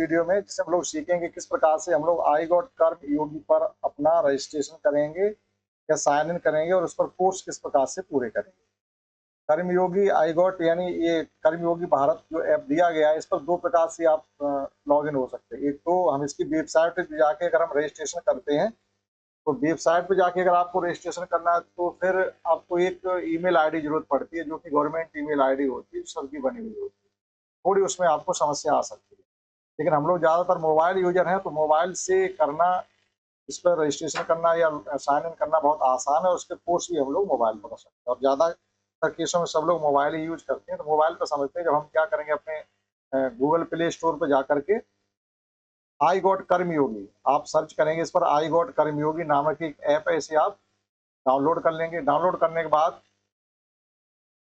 Video में जिससे हम लोग सीखेंगे किस प्रकार से हम लोग आई गॉट कर्म योगी पर अपना रजिस्ट्रेशन करेंगे या साइन इन करेंगे और उस पर कोर्स किस प्रकार से पूरे करेंगे। कर्मयोगी आई गॉट यानी ये कर्मयोगी भारत जो ऐप दिया गया है, इस पर दो प्रकार से आप लॉग इन हो सकते हैं। एक तो हम इसकी वेबसाइट पे जाके अगर हम रजिस्ट्रेशन करते हैं, तो वेबसाइट पे जाके अगर आपको रजिस्ट्रेशन करना है तो फिर आपको एक ईमेल आईडी जरूरत पड़ती है, जो कि गवर्नमेंट ईमेल आईडी होती है, सबकी बनी हुई होती है। थोड़ी उसमें आपको समस्या आ सकती है, लेकिन हम लोग ज़्यादातर मोबाइल यूजर हैं, तो मोबाइल से करना, इस पर रजिस्ट्रेशन करना या साइन इन करना बहुत आसान है। उसके कोर्स भी हम लोग मोबाइल पर कर सकते हैं और ज़्यादातर केसों में सब लोग मोबाइल ही यूज करते हैं। तो मोबाइल पर समझते हैं जब हम क्या करेंगे, अपने गूगल प्ले स्टोर पर जा करके आई गॉट कर्मयोगी आप सर्च करेंगे, इस पर आई गॉट कर्मयोगी नामक एक ऐप है, इसे आप डाउनलोड कर लेंगे। डाउनलोड करने के बाद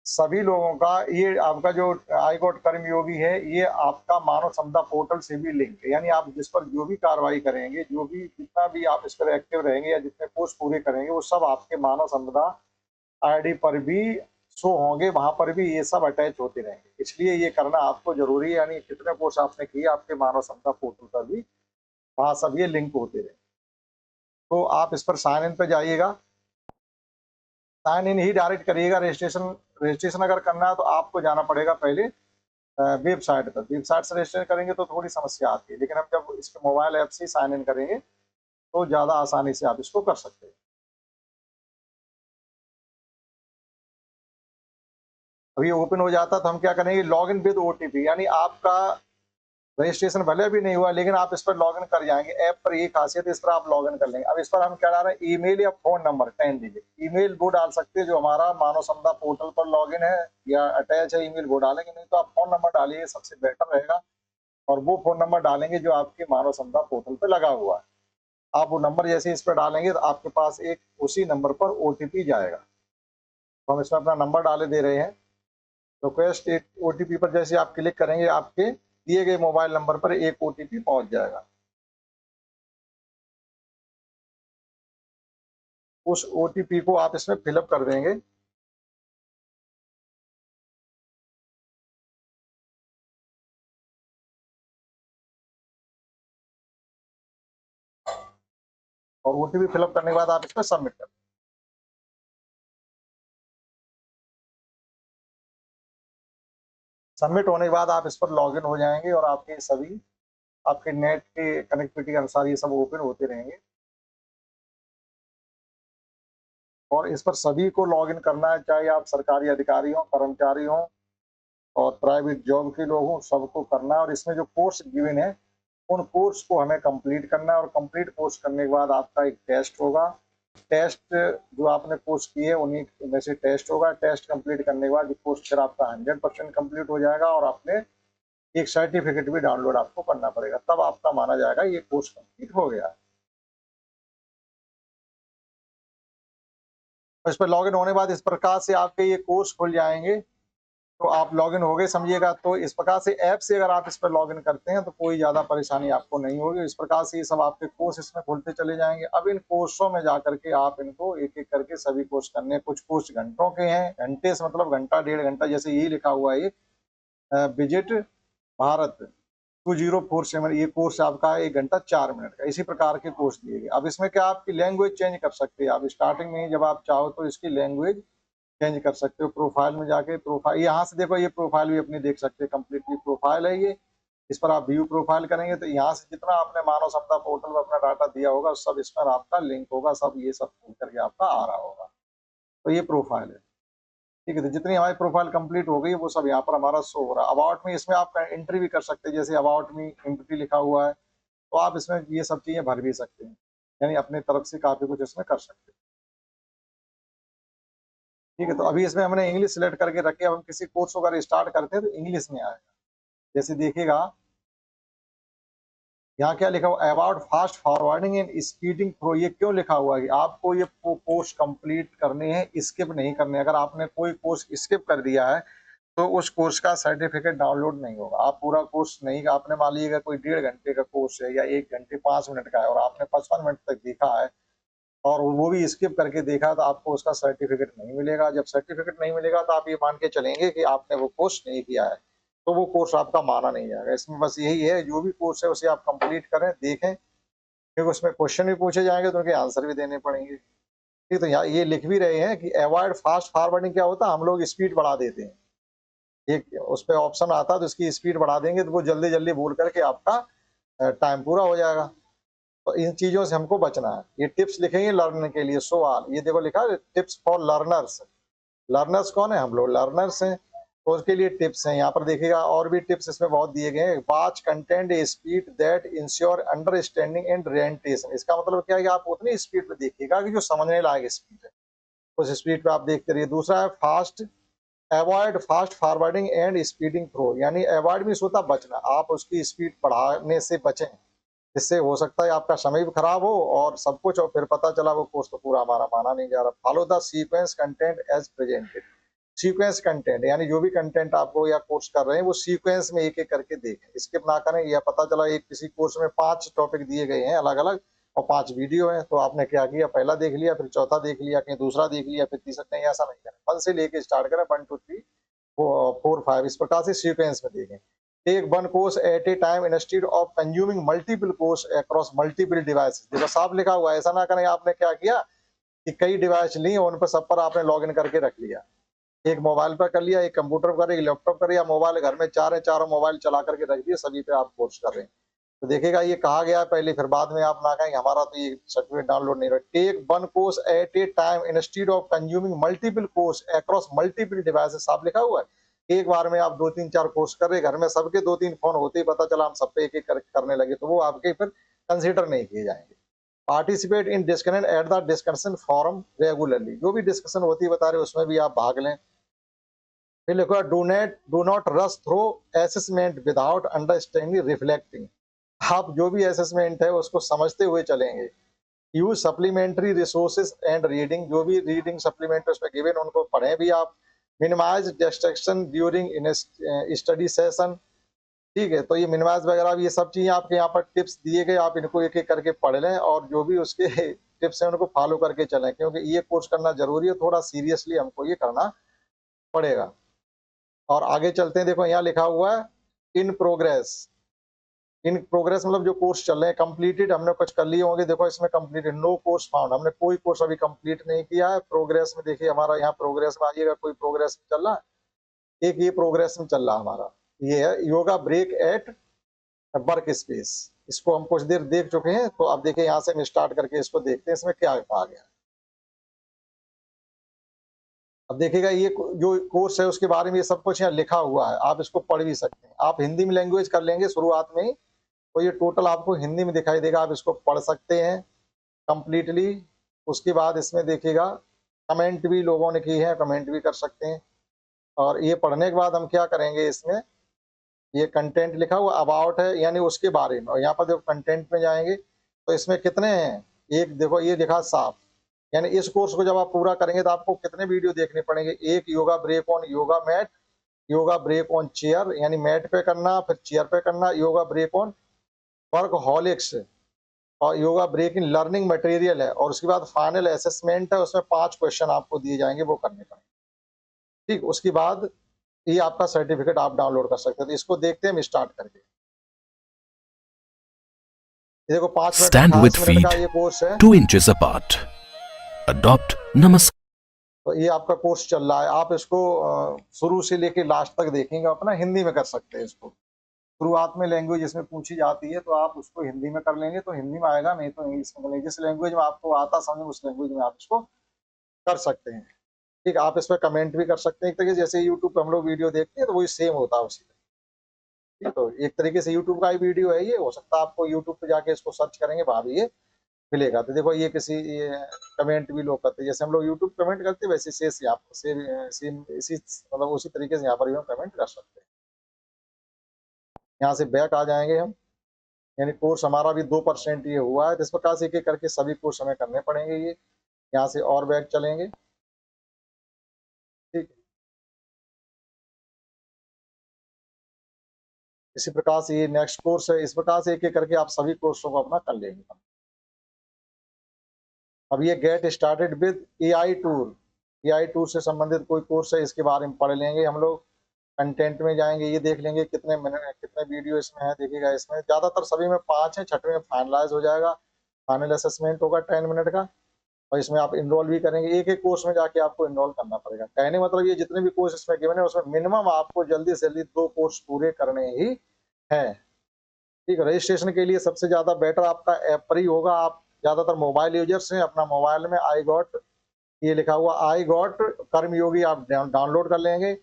सभी लोगों का ये आपका जो आई गॉट कर्मयोगी है, ये आपका मानव संपदा पोर्टल से भी लिंक है। यानी आप जिस पर जो भी कार्रवाई करेंगे, जो भी जितना भी आप इस पर एक्टिव रहेंगे या जितने कोर्स पूरे करेंगे, वो सब आपके मानव संपदा आईडी पर भी शो होंगे, वहां पर भी ये सब अटैच होते रहेंगे। इसलिए ये करना आपको जरूरी है, यानी कितने कोर्स आपने किए आपके मानव संपदा पोर्टल पर भी वहां सब ये लिंक होते रहे। तो आप इस पर साइन इन पे जाइएगा, साइन इन ही डायरेक्ट करिएगा। रजिस्ट्रेशन रजिस्ट्रेशन अगर करना है तो आपको जाना पड़ेगा पहले वेबसाइट पर। वेबसाइट से रजिस्टर करेंगे तो थोड़ी समस्या आती है, लेकिन हम जब इसके मोबाइल ऐप से साइन इन करेंगे तो ज़्यादा आसानी से आप इसको कर सकते हैं। अभी ओपन हो जाता तो हम क्या करेंगे, लॉग इन विद ओटीपी, यानी आपका रजिस्ट्रेशन भले भी नहीं हुआ लेकिन आप इस पर लॉग इन कर जाएंगे। ऐप पर ये खासियत है, इस पर आप लॉग इन कर लेंगे। अब इस पर हम क्या डाल रहे हैं, ईमेल या फोन नंबर 10 डिजिट। ईमेल वो डाल सकते हैं जो हमारा मानव संपदा पोर्टल पर लॉग इन है या अटैच है, ईमेल वो डालेंगे। नहीं तो आप फोन नंबर डालिए, सबसे बेटर रहेगा। और वो फोन नंबर डालेंगे जो आपके मानव संपदा पोर्टल पर लगा हुआ है। आप वो नंबर जैसे इस पर डालेंगे तो आपके पास एक उसी नंबर पर ओटीपी जाएगा। तो हम इसमें अपना नंबर डाले दे रहे हैं। रिक्वेस्ट एक ओटीपी पर जैसे आप क्लिक करेंगे, आपके दिए गए मोबाइल नंबर पर एक ओटीपी पहुंच जाएगा। उस ओटीपी को आप इसमें फिलअप कर देंगे। और ओटीपी फिलअप करने के बाद आप इसमें सबमिट कर दें। सबमिट होने के बाद आप इस पर लॉगिन हो जाएंगे और आपके सभी आपके नेट के कनेक्टिविटी के अनुसार ये सब ओपन होते रहेंगे। और इस पर सभी को लॉगिन करना है, चाहे आप सरकारी अधिकारी हो, कर्मचारी हो और प्राइवेट जॉब के लोग हों, सबको करना है। और इसमें जो कोर्स गिवन है, उन कोर्स को हमें कंप्लीट करना है। और कंप्लीट कोर्स करने के बाद आपका एक टेस्ट होगा। टेस्ट जो आपने कोर्स किए उन्हीं में से टेस्ट होगा। टेस्ट कंप्लीट करने के बाद जो कोर्स फिर आपका 100% कंप्लीट हो जाएगा और आपने एक सर्टिफिकेट भी डाउनलोड आपको करना पड़ेगा, तब आपका माना जाएगा ये कोर्स कंप्लीट हो गया। इस पर लॉगिन होने के बाद इस प्रकार से आपके ये कोर्स खुल जाएंगे। तो आप लॉगिन हो गए समझिएगा। तो इस प्रकार से ऐप से अगर आप इस पर लॉगिन करते हैं तो कोई ज़्यादा परेशानी आपको नहीं होगी। इस प्रकार से ये सब आपके कोर्स इसमें खुलते चले जाएंगे। अब इन कोर्सों में जा करके आप इनको एक एक करके सभी कोर्स करने हैं। कुछ कोर्स घंटों के हैं, घंटे से मतलब घंटा 1.5 घंटा, जैसे यही लिखा हुआ है विजिट भारत 2047, ये कोर्स आपका है 1 घंटा 4 मिनट का। इसी प्रकार के कोर्स दिए गए। अब इसमें क्या आपकी लैंग्वेज चेंज कर सकते हैं। आप स्टार्टिंग में ही जब आप चाहो तो इसकी लैंग्वेज चेंज कर सकते हो। प्रोफाइल में जाके प्रोफाइल यहाँ से देखो, ये प्रोफाइल भी अपनी देख सकते हैं, कंप्लीटली प्रोफाइल है ये। इस पर आप व्यू प्रोफाइल करेंगे तो यहाँ से जितना आपने मानव संपदा पोर्टल में अपना डाटा दिया होगा सब इस पर आपका लिंक होगा, सब ये सब खुल करके आपका आ रहा होगा। तो ये प्रोफाइल है, ठीक है। तो जितनी हमारी प्रोफाइल कंप्लीट हो गई वो सब यहाँ पर हमारा शो हो रहा है। अबाउट में इसमें आप एंट्री भी कर सकते हैं, जैसे अबाउट में एंट्री लिखा हुआ है तो आप इसमें ये सब चीजें भर भी सकते हैं, यानी अपनी तरफ से काफी कुछ इसमें कर सकते हैं, ठीक है। तो अभी इसमें हमने इंग्लिश सिलेक्ट करके रखी। अब हम किसी कोर्स को अगर स्टार्ट करते हैं तो इंग्लिश में आएगा। जैसे देखिएगा यहाँ क्या लिखा हुआ, about fast forwarding and speeding pro. ये क्यों लिखा हुआ है? आपको ये कोर्स कंप्लीट करने हैं, स्किप नहीं करने। अगर आपने कोई कोर्स स्किप कर दिया है तो उस कोर्स का सर्टिफिकेट डाउनलोड नहीं होगा। आप पूरा कोर्स नहीं, आपने मान लीजिएगा कोई 1.5 घंटे का कोर्स है या 1 घंटे 5 मिनट का है और आपने 55 मिनट तक देखा है और वो भी स्किप करके देखा, तो आपको उसका सर्टिफिकेट नहीं मिलेगा। जब सर्टिफिकेट नहीं मिलेगा तो आप ये मान के चलेंगे कि आपने वो कोर्स नहीं किया है। तो वो कोर्स आपका माना नहीं जाएगा। इसमें बस यही है, जो भी कोर्स है उसे आप कंप्लीट करें, देखें, क्योंकि उसमें क्वेश्चन भी पूछे जाएंगे तो उनके आंसर भी देने पड़ेंगे। ठीक, तो यहाँ ये लिख भी रहे हैं कि अवॉइड फास्ट फॉरवर्डिंग। क्या होता है, हम लोग स्पीड बढ़ा देते हैं, एक उस पे ऑप्शन आता है तो उसकी स्पीड बढ़ा देंगे तो वो जल्दी जल्दी बोल करके आपका टाइम पूरा हो जाएगा। तो इन चीजों से हमको बचना है। ये टिप्स लिखेंगे लर्निंग के लिए, सो ऑल, ये देखो लिखा है टिप्स फॉर लर्नर्स। लर्नर्स कौन है, हम लोग लर्नर्स हैं, तो उसके लिए टिप्स हैं। यहाँ पर देखिएगा और भी टिप्स इसमें बहुत दिए गए हैं। Watch content A speed that ensure understanding and retention. इसका मतलब क्या है कि आप उतनी स्पीड पे देखिएगा कि जो समझने लायक स्पीड है, उस स्पीड पे आप देखते रहिए। दूसरा है fast, avoid fast forwarding and speeding through, यानी अवॉइड भी होता बचना, आप उसकी स्पीड बढ़ाने से बचें, जिससे हो सकता है आपका समय भी खराब हो और सब कुछ, और फिर पता चला वो कोर्स तो पूरा हमारा माना नहीं जा रहा। Follow the sequence content as presented. Sequence content यानी जो भी कंटेंट आपको या कोर्स कर रहे हैं वो सीक्वेंस में एक एक करके देखें, स्किप ना करें। या पता चला एक किसी कोर्स में 5 टॉपिक दिए गए हैं अलग अलग और 5 वीडियो हैं, तो आपने क्या किया, पहला देख लिया, फिर चौथा देख लिया, कहीं दूसरा देख लिया, फिर तीसरा, नहीं, ऐसा नहीं करें। 1 से लेके स्टार्ट करें, 1 2 3 4 5, इस प्रकार से सीक्वेंस में देखें। Take 1 course at a time instead of consuming multiple course across multiple devices. देखो साफ लिखा हुआ है, ऐसा ना करें आपने क्या किया कि कई डिवाइस ली और उन पर सब पर आपने लॉग इन करके रख लिया। एक मोबाइल पर कर लिया, एक कंप्यूटर पर, एक लैपटॉप पर, या मोबाइल घर में 4 है, चारों मोबाइल चला करके रख दिए, सभी पे आप कोर्स कर रहे हैं। तो देखिएगा ये कहा गया है पहले, फिर बाद में आप ना कहें हमारा तो ये सर्टिफिकेट डाउनलोड नहीं रहा। Take 1 course at a time instead of consuming multiple course across multiple devices. आप लिखा हुआ है, एक बार में आप 2 3 4 कोर्स कर रहे, घर में सबके 2 3 फोन होते ही पता चला हम सब पे एक एक करने लगे, तो वो आपके फिर कंसिडर नहीं किए जाएंगे। Participate in discussion at the discussion forum regularly, जो भी डिस्कशन होती है बता रहे उसमें भी आप भाग लें। फिर लिखो do not rush through assessment without understanding reflecting. आप जो भी असेसमेंट है उसको समझते हुए चलेंगे। Use supplementary resources and reading, जो भी रीडिंग सप्लीमेंट उसमें गिवन उनको पढ़ें भी आप। Minimise distraction during in study session. ठीक है, तो ये मिनिमाइज वगैरह भी, ये सब चीजें आपके यहाँ पर टिप्स दिए गए, आप इनको एक एक करके पढ़ लें और जो भी उसके टिप्स हैं उनको फॉलो करके चलें, क्योंकि ये कोर्स करना जरूरी है, थोड़ा सीरियसली हमको ये करना पड़ेगा। और आगे चलते हैं, देखो यहाँ लिखा हुआ है इन प्रोग्रेस। इन प्रोग्रेस मतलब जो कोर्स चल रहे हैं, कंप्लीटेड हमने कुछ कर लिए होंगे, देखो इसमें कंप्लीटेड, नो कोर्स फाउंड, हमने कोई कोर्स अभी कंप्लीट नहीं किया है। प्रोग्रेस में देखिए हमारा यहाँ प्रोग्रेस में आइएगा, कोई प्रोग्रेस में चल रहा है, एक ये प्रोग्रेस में चल रहा हमारा, ये है yoga break at work space. इसको हम कुछ देर देख चुके हैं, तो अब देखिए यहाँ से हम स्टार्ट करके इसको देखते हैं इसमें क्या आ गया। अब देखिएगा ये जो कोर्स है उसके बारे में ये सब कुछ यहाँ लिखा हुआ है, आप इसको पढ़ भी सकते हैं। आप हिंदी में लैंग्वेज कर लेंगे शुरुआत में ही, तो ये टोटल आपको हिंदी में दिखाई देगा, आप इसको पढ़ सकते हैं कंप्लीटली। उसके बाद इसमें देखिएगा कमेंट भी लोगों ने की है, कमेंट भी कर सकते हैं। और ये पढ़ने के बाद हम क्या करेंगे, इसमें ये कंटेंट लिखा हुआ अबाउट है यानी उसके बारे में, और यहाँ पर जब कंटेंट में जाएंगे तो इसमें कितने हैं, एक देखो ये लिखा साफ, यानी इस कोर्स को जब आप पूरा करेंगे तो आपको कितने वीडियो देखने पड़ेंगे। एक yoga break on yoga mat, yoga break on chair, यानी मैट पे करना, फिर चेयर पे करना, योगा ब्रेक ऑन वर्कहॉलिक्स, और yoga break in learning material है, और उसके बाद फाइनल असेसमेंट है, उसमें 5 क्वेश्चन आपको दिए जाएंगे, वो करने पड़ेंगे। ठीक, उसके बाद ये आपका सर्टिफिकेट आप डाउनलोड कर सकते हैं। तो इसको देखते हैं हम स्टार्ट करके। ये देखो 5 मिनट Stand 28 with मिनट का feet ये कोर्स है। 2 inches apart. Adopt Namaskar. तो ये आपका कोर्स चल रहा है, आप इसको शुरू से लेके लास्ट तक देखेंगे, अपना हिंदी में कर सकते हैं इसको। शुरुआत में लैंग्वेज इसमें पूछी जाती है तो आप उसको हिंदी में कर लेंगे तो हिंदी में आएगा, नहीं तो इंग्लिश में कर लेंगे। जिस लैंग्वेज में आपको आता समझ उस लैंग्वेज में आप इसको कर सकते हैं। ठीक, आप इसमें कमेंट भी कर सकते हैं, एक तरीके जैसे यूट्यूब पे हम लोग वीडियो देखते हैं तो वही सेम होता है उसी। ठीक, तो एक तरीके से यूट्यूब का ही वीडियो है ये, हो सकता है आपको यूट्यूब पे जाके इसको सर्च करेंगे वहां भी ये मिलेगा। तो देखो ये किसी ये कमेंट भी लोग करते हैं, जैसे हम लोग यूट्यूब कमेंट करते हैं वैसे शेष यहाँ सेम इसी मतलब उसी तरीके से यहाँ पर भी हम कमेंट कर सकते हैं। यहाँ से बैक आ जाएंगे हम, यानी कोर्स हमारा भी 2% ये हुआ है, तो इस प्रकार से एक एक करके सभी कोर्स हमें करने पड़ेंगे। ये यहाँ से और बैक चलेंगे। ठीक है, इसी प्रकार से ये नेक्स्ट कोर्स है, इस प्रकार से एक एक करके आप सभी कोर्सों को अपना कर लेंगे। अब ये get started with AI tour, AI tour से संबंधित कोई कोर्स है, इसके बारे में पढ़ लेंगे हम लोग। कंटेंट में जाएंगे, ये देख लेंगे कितने मिनट कितने वीडियो इसमें है। देखिएगा इसमें ज़्यादातर सभी में 5 है, छठवें में फाइनलाइज हो जाएगा, फाइनल असेसमेंट होगा 10 मिनट का, और इसमें आप इनरोल भी करेंगे। एक एक कोर्स में जाके आपको इनरोल करना पड़ेगा। कहने मतलब ये जितने भी कोर्स इसमें गिवन है उसमें मिनिमम आपको जल्दी से जल्दी 2 कोर्स पूरे करने ही हैं। ठीक है, रजिस्ट्रेशन के लिए सबसे ज़्यादा बेटर आपका ऐप पर ही होगा। आप ज़्यादातर मोबाइल यूजर्स हैं, अपना मोबाइल में आई गॉट ये लिखा हुआ आई गॉट कर्मयोगी आप डाउनलोड कर लेंगे,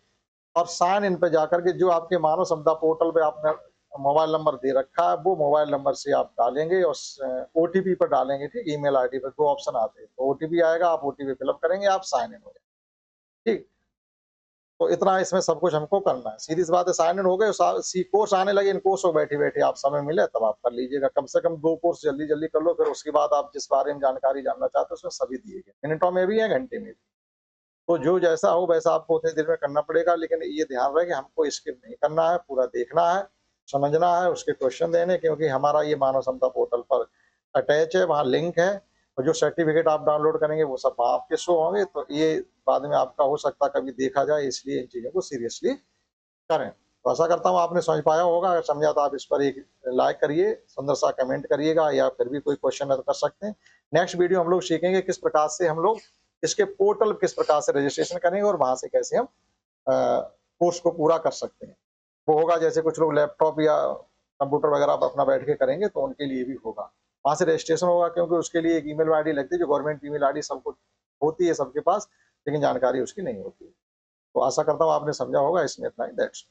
और साइन इन पे जाकर के जो आपके मानव संपदा पोर्टल पे आपने मोबाइल नंबर दे रखा है वो मोबाइल नंबर से आप डालेंगे और ओटीपी पर डालेंगे। ठीक, ईमेल आईडी पर 2 ऑप्शन आते हैं, तो ओटीपी आएगा, आप ओटीपी फिलअप करेंगे, आप साइन इन हो जाएंगे। ठीक, तो इतना इसमें सब कुछ हमको करना है। सीधी सी बात है, साइन इन हो गए, कोर्स आने लगे, इन कोर्स को बैठे बैठे आप समय मिले तब आप कर लीजिएगा। कम से कम 2 कोर्स जल्दी जल्दी कर लो, फिर उसके बाद आप जिस बारे में जानकारी जानना चाहते हो उसमें सभी दिए गए, मिनटों में भी है, घंटे में भी। तो जो जैसा हो वैसा आपको उतनी देर में करना पड़ेगा, लेकिन ये ध्यान रहे कि हमको स्किप नहीं करना है, पूरा देखना है, समझना है, उसके क्वेश्चन देने, क्योंकि हमारा ये मानव क्षमता पोर्टल पर अटैच है, वहाँ लिंक है, और जो सर्टिफिकेट आप डाउनलोड करेंगे वो सब आपके शो होंगे। तो ये बाद में आपका हो सकता है कभी देखा जाए, इसलिए इन चीज़ों को सीरियसली करें। तो आशा करता हूँ आपने समझ पाया होगा। अगर समझा तो आप इस पर एक लाइक करिए, सुंदर सा कमेंट करिएगा, या फिर भी कोई क्वेश्चन है तो कर सकते हैं। नेक्स्ट वीडियो हम लोग सीखेंगे किस प्रकार से हम लोग इसके पोर्टल किस प्रकार से रजिस्ट्रेशन करेंगे और वहां से कैसे हम कोर्स को पूरा कर सकते हैं। वो होगा जैसे कुछ लोग लैपटॉप या कंप्यूटर वगैरह पर अपना बैठ के करेंगे तो उनके लिए भी होगा, वहां से रजिस्ट्रेशन होगा, क्योंकि उसके लिए एक ईमेल आईडी लगती है जो गवर्नमेंट ईमेल आईडी सबको होती है सबके पास, लेकिन जानकारी उसकी नहीं होती। तो आशा करता हूँ आपने समझा होगा। इसमें इतना ही, दैट्स